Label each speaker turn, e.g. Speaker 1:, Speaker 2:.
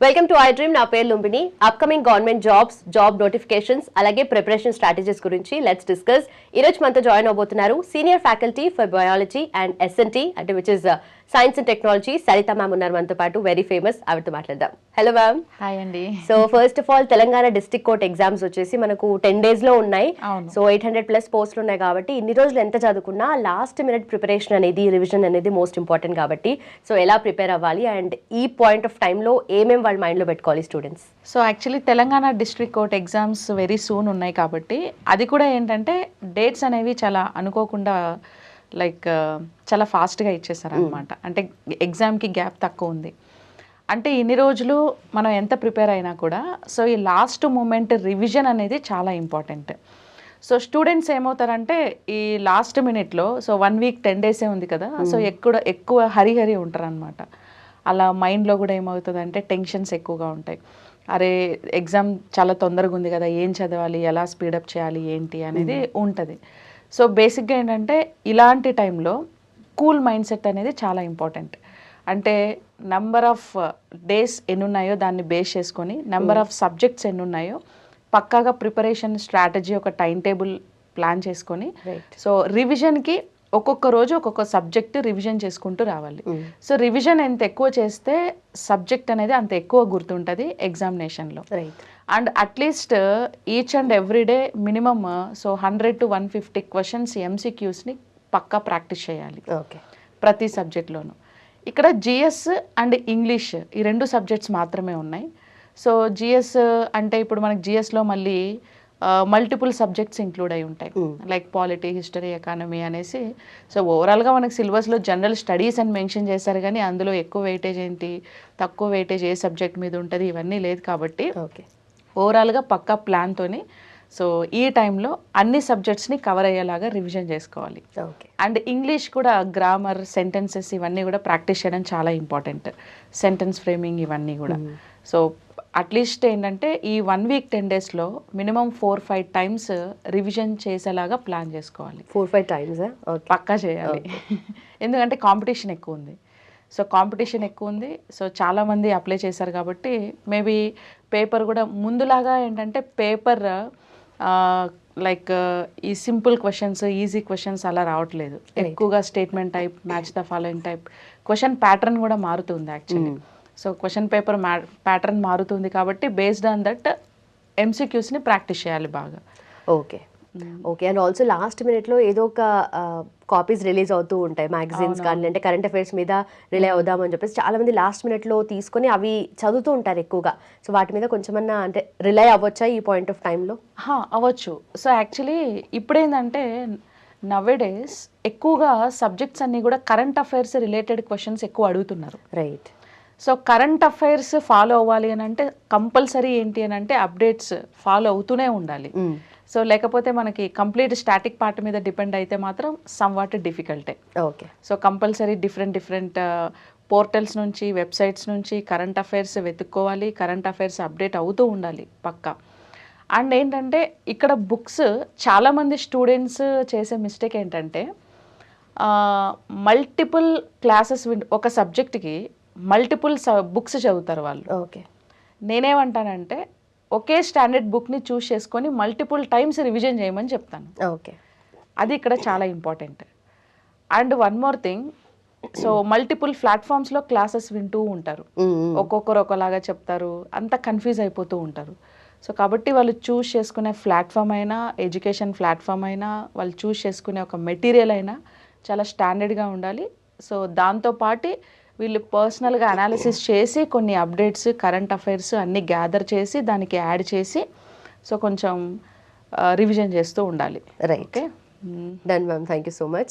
Speaker 1: Welcome to I dream. నా పేరు Lumbini. Upcoming government job notifications అలాగే ప్రిపరేషన్ స్ట్రాటజీస్ గురించి లెట్స్ డిస్కస్. ఈ రోజు మనతో జాయిన్ అవబోతున్నారు senior faculty for biology and S N T అంటే which is science and technology Sarita ma'am ఉన్నారు మనతో పాటు, వెరీ ఫేమస్. ఆవిడతో మాట్లాడదాం. Hello ma'am.
Speaker 2: హాయ్ అండి.
Speaker 1: So first of all Telangana district court exams వచ్చేసి మనకు 10 days లో ఉన్నాయి. సో 800+ పోస్టులు ఉన్నాయి కాబట్టి ఇన్ని రోజులు ఎంత చదువుకున్నా లాస్ట్ మినిట్ ప్రిపరేషన్ అనేది, రివిజన్ అనేది మోస్ట్ ఇంపార్టెంట్ కాబట్టి సో ఎలా ప్రిపేర్ అవ్వాలి అండ్ ఈ పాయింట్ ఆఫ్ టైంలో ఏమేమి వాళ్ళ మైండ్లో పెట్టుకోవాలి students?
Speaker 2: So actually Telangana district court exams very soon ఉన్నాయి కాబట్టి అది కూడా ఏంటంటే డేట్స్ అనేవి చాలా అనుకోకుండా చాలా ఫాస్ట్గా ఇచ్చేసారు అనమాట. అంటే ఎగ్జామ్కి గ్యాప్ తక్కువ ఉంది. అంటే ఇన్ని రోజులు మనం ఎంత ప్రిపేర్ అయినా కూడా సో ఈ లాస్ట్ మూమెంట్ రివిజన్ అనేది చాలా ఇంపార్టెంట్. సో స్టూడెంట్స్ ఏమవుతారంటే ఈ లాస్ట్ మినిట్లో సో 1 week 10 days ఉంది కదా, సో ఎక్కువ హరి ఉంటారనమాట. అలా మైండ్లో కూడా ఏమవుతుందంటే టెన్షన్స్ ఎక్కువగా ఉంటాయి. అరే ఎగ్జామ్ చాలా తొందరగా ఉంది కదా, ఏం చదవాలి, ఎలా స్పీడప్ చేయాలి ఏంటి అనేది ఉంటుంది. సో బేసిక్గా ఏంటంటే ఇలాంటి టైంలో కూల్ మైండ్ సెట్ అనేది చాలా ఇంపార్టెంట్. అంటే నెంబర్ ఆఫ్ డేస్ ఎన్ని ఉన్నాయో దాన్ని బేస్ చేసుకొని, నెంబర్ ఆఫ్ సబ్జెక్ట్స్ ఎన్ని ఉన్నాయో పక్కాగా ప్రిపరేషన్ స్ట్రాటజీ ఒక టైం టేబుల్ ప్లాన్ చేసుకొని సో రివిజన్కి ఒక్కొక్క రోజు ఒక్కొక్క సబ్జెక్ట్ రివిజన్ చేసుకుంటూ రావాలి. సో రివిజన్ ఎంత ఎక్కువ చేస్తే సబ్జెక్ట్ అనేది అంత ఎక్కువ గుర్తుంటుంది ఎగ్జామినేషన్లో. And at least each and every day minimum so 100 to 150 questions ఎంసీక్యూస్ని పక్కా ప్రాక్టీస్ చేయాలి ప్రతి సబ్జెక్ట్లోనూ. ఇక్కడ జిఎస్ అండ్ ఇంగ్లీష్ ఈ 2 సబ్జెక్ట్స్ మాత్రమే ఉన్నాయి. సో జిఎస్ అంటే ఇప్పుడు మనకి జిఎస్లో మళ్ళీ మల్టిపుల్ సబ్జెక్ట్స్ ఇంక్లూడ్ అయి ఉంటాయి, లైక్ పాలిటీ, హిస్టరీ, ఎకానమీ అనేసి. సో ఓవరాల్గా మనకి సిలబస్లో జనరల్ స్టడీస్ అని మెన్షన్ చేశారు, కానీ అందులో ఎక్కువ వెయిటేజ్ ఏంటి, తక్కువ వెయిటేజ్ ఏ సబ్జెక్ట్ మీద ఉంటుంది ఇవన్నీ లేదు. కాబట్టి ఓవరాల్గా పక్కా ప్లాన్తోని సో ఈ టైంలో అన్ని సబ్జెక్ట్స్ని కవర్ అయ్యేలాగా రివిజన్ చేసుకోవాలి. అండ్ ఇంగ్లీష్ కూడా గ్రామర్, సెంటెన్సెస్ ఇవన్నీ కూడా ప్రాక్టీస్ చేయడం చాలా ఇంపార్టెంట్. సెంటెన్స్ ఫ్రేమింగ్ ఇవన్నీ కూడా. సో అట్లీస్ట్ ఏంటంటే ఈ 1 week 10 daysలో మినిమం 4-5 times రివిజన్ చేసేలాగా ప్లాన్ చేసుకోవాలి.
Speaker 1: 4-5 times
Speaker 2: పక్కా చేయాలి. ఎందుకంటే కాంపిటీషన్ ఎక్కువ ఉంది. సో కాంపిటీషన్ ఎక్కువ ఉంది. సో చాలామంది అప్లై చేశారు కాబట్టి మేబీ పేపర్ కూడా ముందులాగా ఏంటంటే పేపర్ ఈ సింపుల్ క్వశ్చన్స్, ఈజీ క్వశ్చన్స్ అలా రావట్లేదు. ఎక్కువగా statement type, match the following type, question pattern కూడా మారుతుంది actually. So question paper pattern మారుతుంది కాబట్టి బేస్డ్ ఆన్ దట్ ఎంసీక్యూస్ని ప్రాక్టీస్ చేయాలి బాగా.
Speaker 1: ఓకే. అండ్ ఆల్సో లాస్ట్ మినిట్లో ఏదో ఒక కాపీస్ రిలీజ్ అవుతూ ఉంటాయి మ్యాగజైన్స్ కానీ, అంటే కరెంట్ అఫైర్స్ మీద రిలే అవుదామని చెప్పేసి చాలా మంది లాస్ట్ మినిట్లో తీసుకొని అవి చదువుతూ ఉంటారు ఎక్కువగా. సో వాటి మీద కొంచెమన్నా అంటే రిలే అవ్వచ్చా ఈ పాయింట్ ఆఫ్ టైంలో?
Speaker 2: అవ్వచ్చు. సో యాక్చువల్లీ ఇప్పుడేంటంటే నవేడేస్ ఎక్కువగా సబ్జెక్ట్స్ అన్నీ కూడా కరెంట్ అఫైర్స్ రిలేటెడ్ క్వశ్చన్స్ ఎక్కువ అడుగుతున్నారు.
Speaker 1: Right.
Speaker 2: So current affairs follow అవ్వాలి అని అంటే కంపల్సరీ ఏంటి అని అంటే అప్డేట్స్ ఫాలో అవుతూనే ఉండాలి. సో లేకపోతే మనకి కంప్లీట్ స్టాటిక్ పార్ట్ మీద డిపెండ్ అయితే మాత్రం సమ్వాట్ డిఫికల్టే.
Speaker 1: Okay.
Speaker 2: So compulsory different portals నుంచి, వెబ్సైట్స్ నుంచి కరెంట్ అఫైర్స్ వెతుక్కోవాలి, కరెంట్ అఫైర్స్ అప్డేట్ అవుతూ ఉండాలి పక్కా. అండ్ ఏంటంటే ఇక్కడ బుక్స్ చాలామంది స్టూడెంట్స్ చేసే మిస్టేక్ ఏంటంటే మల్టిపుల్ క్లాసెస్ ఒక సబ్జెక్ట్కి మల్టిపుల్ బుక్స్ చదువుతారు వాళ్ళు.
Speaker 1: ఓకే.
Speaker 2: నేనేమంటానంటే ఒకే స్టాండర్డ్ బుక్ని చూస్ చేసుకొని మల్టిపుల్ టైమ్స్ రివిజన్ చేయమని చెప్తాను.
Speaker 1: ఓకే.
Speaker 2: అది ఇక్కడ చాలా important. And one more thing, so multiple ప్లాట్ఫామ్స్లో క్లాసెస్ వింటూ ఉంటారు, ఒక్కొక్కరు ఒకలాగా చెప్తారు, అంతా కన్ఫ్యూజ్ అయిపోతూ ఉంటారు. సో కాబట్టి వాళ్ళు చూస్ చేసుకునే ప్లాట్ఫామ్ అయినా, ఎడ్యుకేషన్ ప్లాట్ఫామ్ అయినా, వాళ్ళు చూస్ చేసుకునే ఒక మెటీరియల్ అయినా చాలా స్టాండర్డ్గా ఉండాలి. సో దాంతోపాటు వీళ్ళు పర్సనల్గా అనాలిసిస్ చేసి కొన్ని అప్డేట్స్, కరెంట్ అఫైర్స్ అన్నీ గ్యాదర్ చేసి దానికి యాడ్ చేసి సో కొంచెం రివిజన్ చేస్తూ ఉండాలి.
Speaker 1: Right. Done ma'am, thank you so much.